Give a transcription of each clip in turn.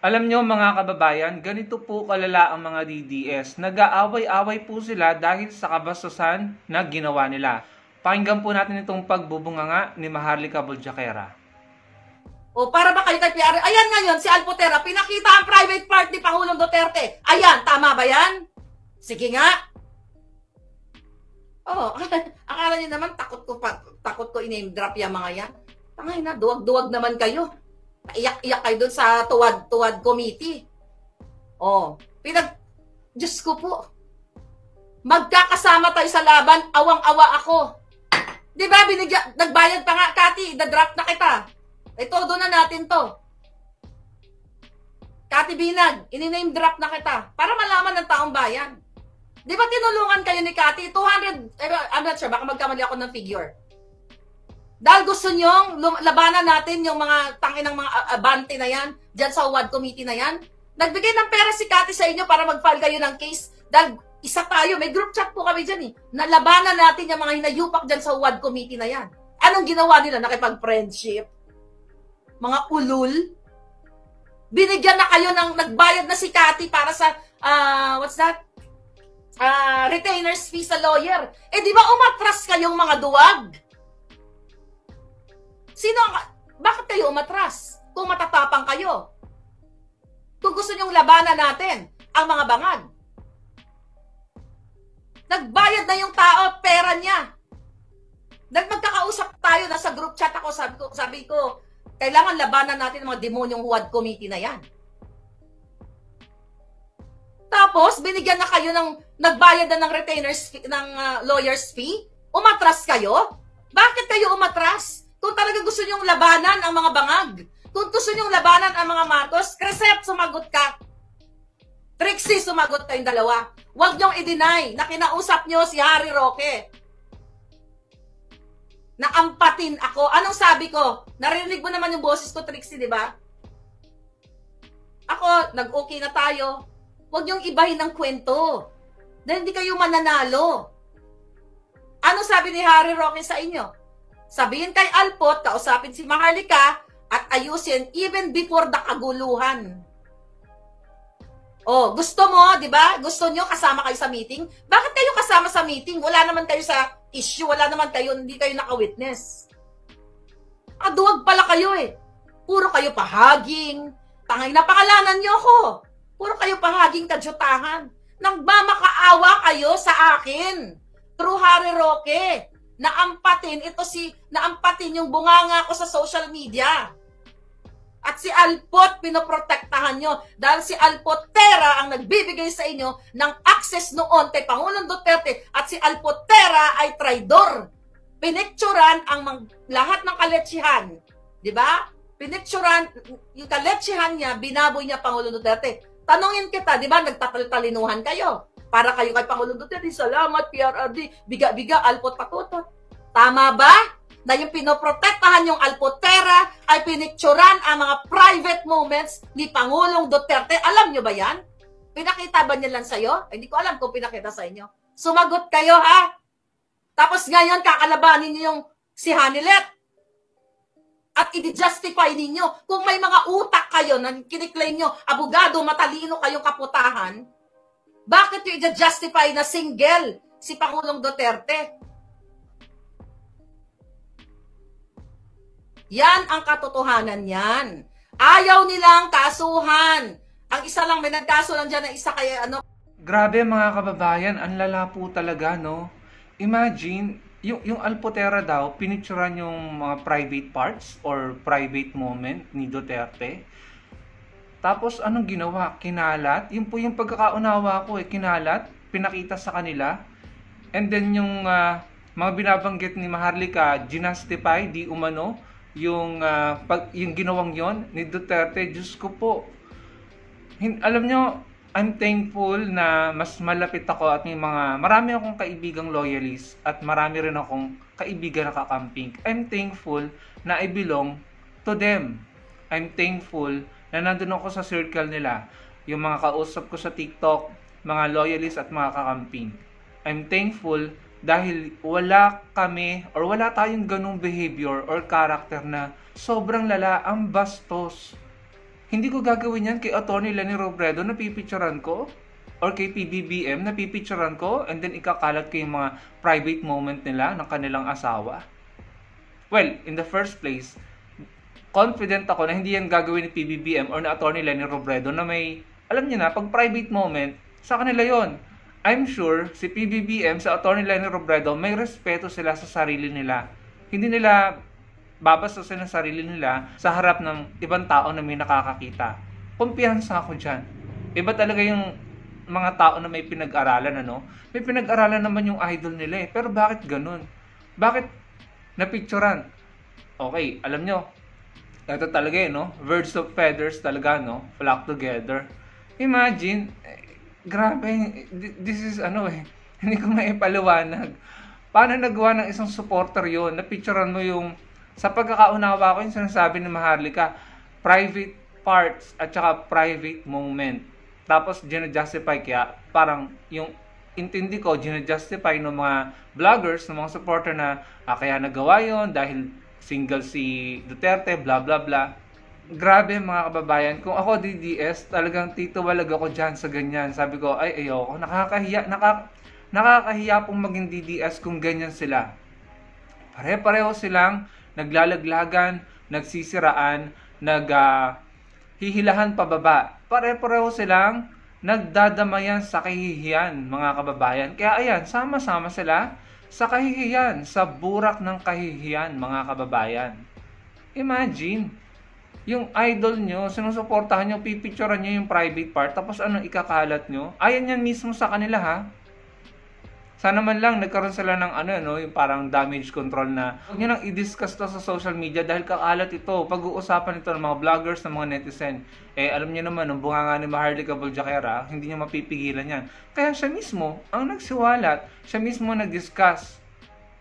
Alam nyo mga kababayan, ganito po kalala ang mga DDS. Nag-aaway-away po sila dahil sa kabastusan na ginawa nila. Pakinggan po natin itong pagbubunganga ni Maharlika Boljakera. O para ba kayo kay PRRD? Ayan ngayon, si Alpotera, pinakita ang private part ni Pangulong Duterte. Ayan, tama ba yan? Sige nga. Oh, akala niyo naman takot ko i-name drop yung mga yan. Tangay na, duwag-duwag naman kayo. Iyak-iyak kayo dun sa tuwad committee. Oh, Diyos ko po. Magkakasama tayo sa laban, awang-awa ako. Di ba, nagbayad pa nga, Kati, da-drop na kita. Ito, doon na natin to. Kati Binag, ini-name drop na kita para malaman ng taong bayan. Di ba tinulungan kayo ni Kati? 200, I'm not sure, baka magkamali ako ng figure. Dahil gusto nyong labanan natin yung mga tanginang mga abante na yan, dyan sa WAD committee na yan. Nagbigay ng pera si Kati sa inyo para mag-file kayo ng case. Dahil isa tayo, may group chat po kami dyan eh. Nalabanan natin yung mga hinayupak dyan sa WAD committee na yan. Anong ginawa nila? Nakipag-friendship? Mga ulul? Binigyan na kayo ng nagbayad na si Kati para sa, what's that? Retainers fee sa lawyer. Eh di ba umatras kayong mga duwag? Bakit kayo umatras? Kung matatapang kayo. Kung gusto nyong labanan natin ang mga bangag. Nagbayad na yung tao, pera niya. Magkakausap tayo, nasa group chat ako, sabi ko, kailangan labanan natin ang mga demonyong WAD committee na yan. Tapos, binigyan na kayo ng, nagbayad na ng retainers, ng lawyer's fee? Umatras kayo? Bakit kayo umatras? Kung talaga gusto nyong labanan ang mga bangag, kung gusto nyong labanan ang mga Marcos, Cresep, sumagot ka. Trixie, sumagot kayong dalawa. Huwag nyong i-deny na kinausap nyo si Harry Roque. Naampatin ako. Anong sabi ko? Narinig mo naman yung boses ko, Trixie, di ba? Ako, nag-okay na tayo. Huwag nyong ibahin ng kwento. Dahil hindi kayo mananalo. Ano sabi ni Harry Roque sa inyo? Sabihin kay Alpot, kausapin si Maharlika, at ayusin even before the kaguluhan. Oh, gusto mo, di ba? Gusto nyo kasama kayo sa meeting? Bakit kayo kasama sa meeting? Wala naman kayo sa issue, wala naman kayo, hindi kayo naka-witness. Duwag pala kayo eh. Puro kayo pahaging. Tangay na pangalanan nyo ako. Puro kayo pahaging kadyutahan. Nagmamakaawa kayo sa akin. Through Harry Roque. Naampatin yung bunganga ko sa social media. At si Alpot, pinoprotektahan nyo. Dahil si Alpotera ang nagbibigay sa inyo ng access noon kay Pangulong Duterte. At si Alpotera ay traidor. Pinicturan ang lahat ng kaletsihan. Diba? Pinicturan, yung kaletsihan niya, binaboy niya Pangulong Duterte. Tanungin kita, diba? Nagtatalinuhan kayo. Para kayo kay Pangulong Duterte, salamat, PRRD, biga-biga, Alpot patutot. Tama ba? Na yung pinoprotektahan yung Alpotera ay pinicturan ang mga private moments ni Pangulong Duterte. Alam nyo ba yan? Pinakita ba niya lang sa'yo? Hindi ko alam kung pinakita sa inyo. Sumagot kayo, ha? Tapos ngayon, kakalabanin niyo yung si Hanilet. At i-justify ninyo kung may mga utak kayo na kiniklaim nyo, abogado, matalino kayong kaputahan, bakit yung i-justify na single si Pangulong Duterte? Yan ang katotohanan yan. Ayaw nilang kasuhan. Ang isa lang, may nagkaso lang dyan na isa kaya ano. Grabe mga kababayan, ang lala po talaga, no? Imagine, yung Alpotera daw, pinicturan yung mga private parts or private moment ni Duterte. Tapos anong ginawa? Kinalat? Yun po yung pagkakaunawa ko kinalat, pinakita sa kanila. And then yung mga binabanggit ni Maharlika, ginastify, di umano, yung ginawang yon ni Duterte. Diyos ko po. Alam nyo, I'm thankful na mas malapit ako at marami akong kaibigang loyalist at marami rin akong kaibigan na kakamping. I'm thankful na I belong to them. I'm thankful na nandun ako sa circle nila. Yung mga kausap ko sa TikTok, mga loyalist at mga kakamping. I'm thankful dahil wala kami or wala tayong ganung behavior or character na sobrang lala, ang bastos. Hindi ko gagawin yan kay Atty. Leni Robredo na pipicturan ko or kay PBBM na pipicturan ko and then ikakalat ko yung mga private moment nila ng kanilang asawa. Well, in the first place, confident ako na hindi yan gagawin ni PBBM or na Atty. Leni Robredo na may, alam niyo na, pag private moment, sa kanila yon. I'm sure si PBBM sa Atty. Leni Robredo may respeto sila sa sarili nila. Hindi nila babastusin ang sarili nila sa harap ng ibang tao na may nakakakita. Kumpiyansa ako dyan. Iba talaga yung mga tao na may pinag-aralan, ano? May pinag-aralan naman yung idol nila eh. Pero bakit ganun? Bakit napicturan? Okay, alam nyo, ito talaga eh, no? Birds of feathers talaga, no? Flock together. Imagine, grabe, this is ano eh, hindi ko maipaliwanag. Paano nagawa ng isang supporter yon? Napicturan mo yung, sa pagkakaunawa ko yung sinasabi ni Maharlika, private parts at saka private moment. Tapos, gina-justify kaya, parang yung intindi ko, gina-justify ng mga vloggers, ng mga supporter na kaya nagawa yon dahil single si Duterte, bla bla bla. Grabe mga kababayan, kung ako DDS, talagang tituwalag ako dyan sa ganyan. Sabi ko, ay ayoko, nakakahiya pong maging DDS kung ganyan sila. Pare-pareho silang naglalaglagan, nagsisiraan, hihilahan pababa. Pare-pareho silang nagdadamayan sa kahihiyan, mga kababayan. Kaya ayan, sama-sama sila sa kahihiyan, sa burak ng kahihiyan, mga kababayan. Imagine, yung idol nyo, sinusuportahan nyo, pipicturean nyo yung private part, tapos anong ikakalat nyo? Ayan yan mismo sa kanila ha. Sana man lang nagkaroon sila ng yung parang damage control na huwag nyo lang i-discuss to sa social media dahil kakalat ito. Pag-uusapan ito ng mga vloggers, ng mga netizen. Alam nyo naman, nung bunganga ni Maharlika Boljaquera, hindi nyo mapipigilan yan. Kaya siya mismo ang nagsiwalat, siya mismo nag-discuss.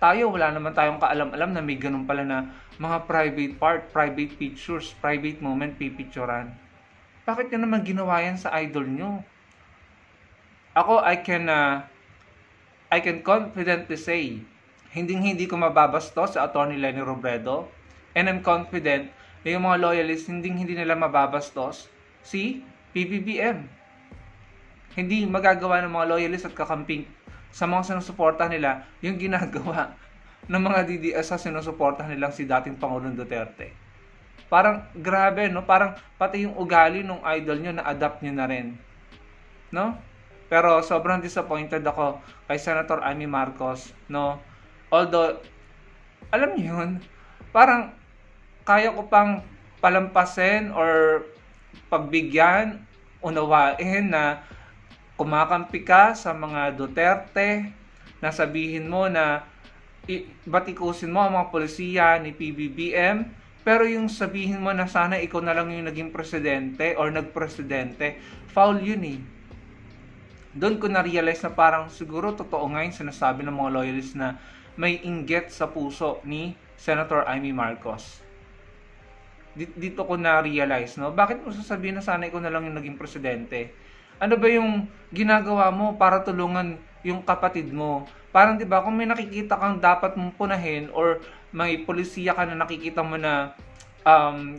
Tayo, wala naman tayong kaalam-alam na may ganun pala na mga private part, private pictures, private moment pipicturan. Bakit nyo naman ginawa yan sa idol nyo? Ako, I can confidently say, hindi ko mababastos sa Atty. Leni Robredo. And I'm confident na yung mga loyalists, hindi nila mababastos si PBBM. Hindi magagawa ng mga loyalists at kakamping sa mga sinusuporta nila yung ginagawa ng mga DDS sa sinusuporta nilang si dating Pangulong Duterte. Parang grabe, no? Parang pati yung ugali ng idol nyo na-adapt nyo na rin. No? Pero sobrang disappointed ako kay Senator Amy Marcos, no? Although, alam niyo yun, parang kaya ko pang palampasin or pagbigyan, unawain na kumakampi ka sa mga Duterte, na sabihin mo na batikusin mo ang mga polisiya ni PBBM, pero yung sabihin mo na sana ikaw na lang yung naging presidente or nagpresidente, foul yun eh. Doon ko na-realize na parang siguro totoo nga yung sinasabi ng mga loyalists na may inggit sa puso ni Senator Amy Marcos. Dito ko na-realize, no? Bakit mo sasabihin na sana ikaw na lang yung naging presidente? Ano ba yung ginagawa mo para tulungan yung kapatid mo? Parang 'di ba, kung may nakikita kang dapat mong punahin or may polisiya ka na nakikita mo na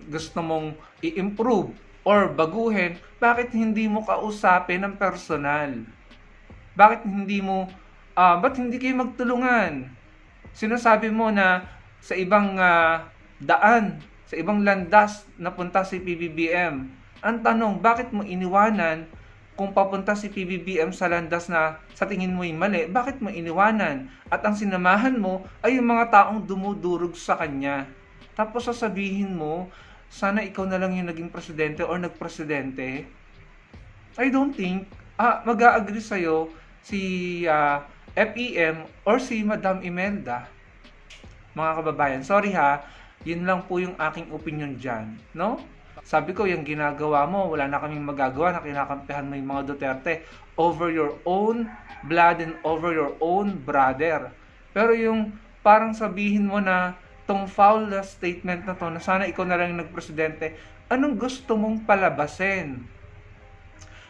gusto mong i-improve or baguhin, bakit hindi mo kausapin ng personal? Bakit hindi kayo magtulungan? Sinasabi mo na sa ibang daan, sa ibang landas napunta si PBBM. Ang tanong, bakit mo iniwanan kung papunta si PBBM sa landas na sa tingin mo yung mali? Bakit mo iniwanan? At ang sinamahan mo ay yung mga taong dumudurog sa kanya. Tapos sasabihin mo, sana ikaw na lang yung naging presidente or nagpresidente. I don't think mag-a-agree sa'yo si FEM or si Madam Imelda. Mga kababayan, sorry ha, yun lang po yung aking opinion dyan, no? Sabi ko, yung ginagawa mo, wala na kaming magagawa na kinakampihan mo yung mga Duterte over your own blood and over your own brother. Pero yung parang sabihin mo na tong foul na statement na to, na sana ikaw na lang yung nagpresidente, anong gusto mong palabasin?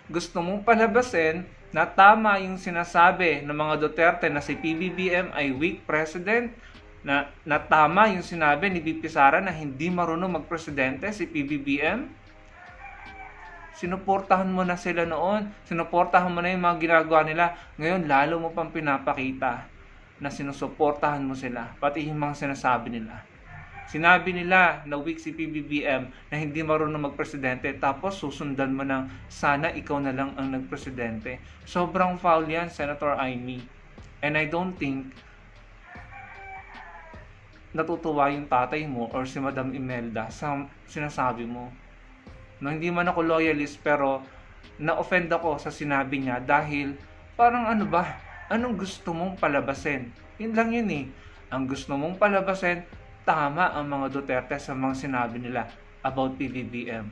Gusto mong palabasin na tama yung sinasabi ng mga Duterte na si PBBM ay weak president, na tama yung sinabi ni VP Sara na hindi marunong magpresidente si PBBM? Sinuportahan mo na sila noon. Sinuportahan mo na yung mga ginagawa nila. Ngayon, lalo mo pang pinapakita na sinusuportahan mo sila. Pati yung mga sinasabi nila. Sinabi nila na weak si PBBM na hindi marunong magpresidente, tapos susundan mo ng sana ikaw na lang ang nagpresidente. Sobrang foul yan, Senator Amy. And I don't think natutuwa yung tatay mo or si Madam Imelda sa sinasabi mo. No, hindi man ako loyalist, pero na-offend ako sa sinabi niya dahil parang ano ba? Anong gusto mong palabasin? Yun lang yun eh. Ang gusto mong palabasin, tama ang mga Duterte sa mga sinabi nila about PBBM.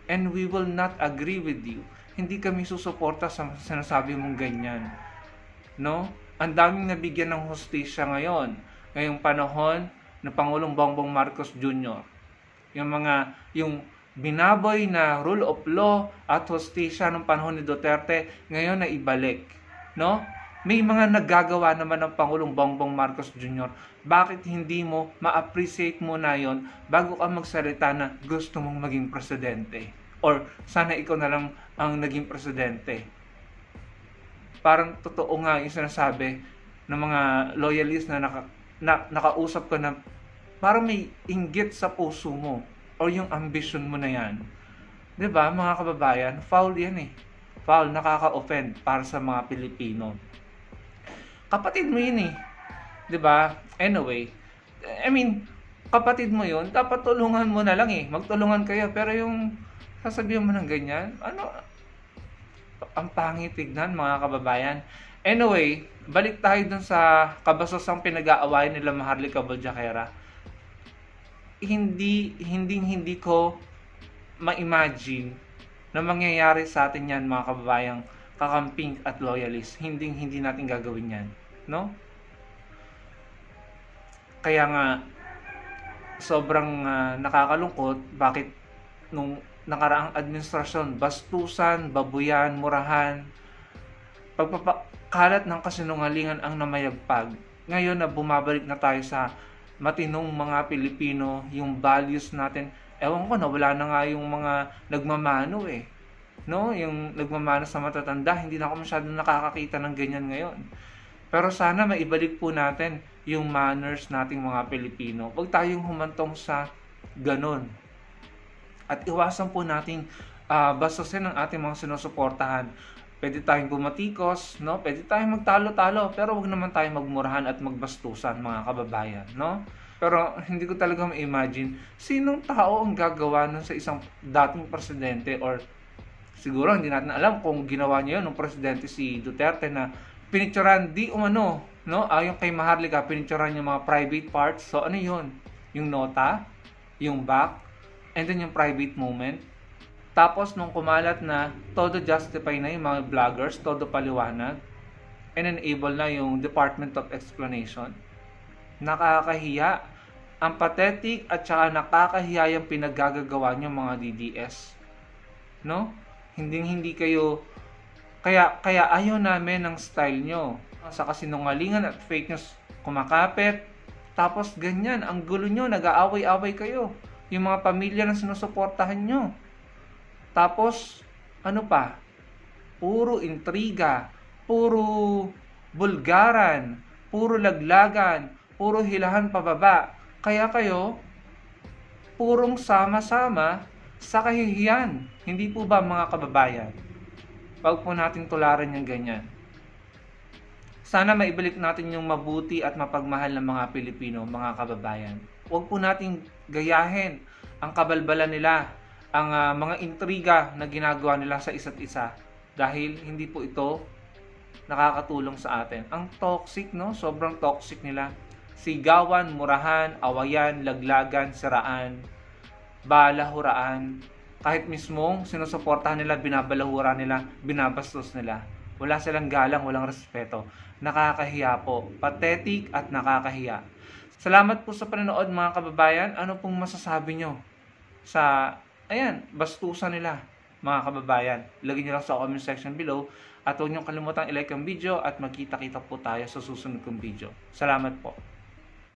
And we will not agree with you. Hindi kami susuporta sa sinasabi mong ganyan. No? Ang daming nabigyan ng hustisya ngayon. Ngayong panahon ng Pangulong Bongbong Marcos Jr. Yung binaboy na rule of law at hustisya ng panahon ni Duterte, ngayon na ibalik. No? May mga naggagawa naman ng Pangulong Bongbong Marcos Jr. Bakit hindi mo ma-appreciate mo na yon bago ka magsalita na gusto mong maging presidente? Or sana ikaw na lang ang naging presidente? Parang totoo nga yung sinasabi ng mga loyalist na nakausap ko na parang may inggit sa puso mo or yung ambition mo na yan. 'Di ba mga kababayan? Foul yan eh. Foul, nakaka-offend para sa mga Pilipino. Kapatid mo yun eh. 'Di ba? Anyway, I mean, kapatid mo yun, dapat tulungan mo na lang eh. Magtulungan kayo. Pero yung sasabihin mo ng ganyan, ano, ang pangit tignan mga kababayan. Anyway, balik tayo dun sa kabasosang pinag-aawayan nila Maharlika Boljakera. Hindi ko ma-imagine na mangyayari sa atin yan mga kababayang kakamping at loyalist. Hindi natin gagawin yan. No? Kaya nga, sobrang nakakalungkot bakit nung nakaraang administrasyon, bastusan, babuyan, murahan, pagpapakalat ng kasinungalingan ang namayagpag. Ngayon na bumabalik na tayo sa matinong mga Pilipino, yung values natin. Ewan ko, nawala na nga yung mga nagmamano eh. No? Yung nagmamano sa matatanda, hindi na ako masyadong nakakakita ng ganyan ngayon. Pero sana maibalik po natin yung manners nating mga Pilipino. Huwag tayong humantong sa ganun. At iwasan po natin bastusin ang ating mga sinusuportahan. Pwede tayong bumatikos, no? Pwede tayong magtalo-talo, pero huwag naman tayong magmurahan at magbastusan, mga kababayan, no? Pero hindi ko talaga ma-imagine sinong tao ang gagawa nun sa isang dating presidente, or siguro hindi natin alam kung ginawa niya yun ng presidente si Duterte na pinicturan di umano, no? Ayon kay Maharlika, pinicturan yung mga private parts. So ano yun? Yung nota, yung back, and then yung private moment. Tapos nung kumalat na, todo justify na yung mga vloggers, todo paliwanag, and enable na yung Department of Explanation. Nakakahiya. Ang pathetic at saka nakakahiya yung pinaggagawa nyo mga DDS. No? Hindi kayo, kaya ayaw namin ng style nyo. Sa kasinungalingan at fake news kumakapit. Tapos ganyan, ang gulo nyo, nag-aaway-away kayo. Yung mga pamilya na sinusuportahan nyo. Tapos, ano pa? Puro intriga, puro bulgaran, puro laglagan, puro hilahan pababa. Kaya kayo, purong sama-sama sa kahihiyan. Hindi po ba mga kababayan? Huwag po natin tularan yung ganyan. Sana maibalik natin yung mabuti at mapagmahal ng mga Pilipino, mga kababayan. Huwag po nating gayahin ang kabalbalan nila, ang mga intriga na ginagawa nila sa isa't isa. Dahil hindi po ito nakakatulong sa atin. Ang toxic, no? Sobrang toxic nila. Sigawan, murahan, awayan, laglagan, siraan, balahuraan. Kahit mismong sinusuportahan nila, binabalahura nila, binabastos nila. Wala silang galang, walang respeto. Nakakahiya po. Pathetic at nakakahiya. Salamat po sa panonood mga kababayan. Ano pong masasabi nyo sa, bastusan nila mga kababayan? Lagyan nyo lang sa comment section below. At huwag nyo kalimutang i-like ang video at magkita-kita po tayo sa susunod kong video. Salamat po.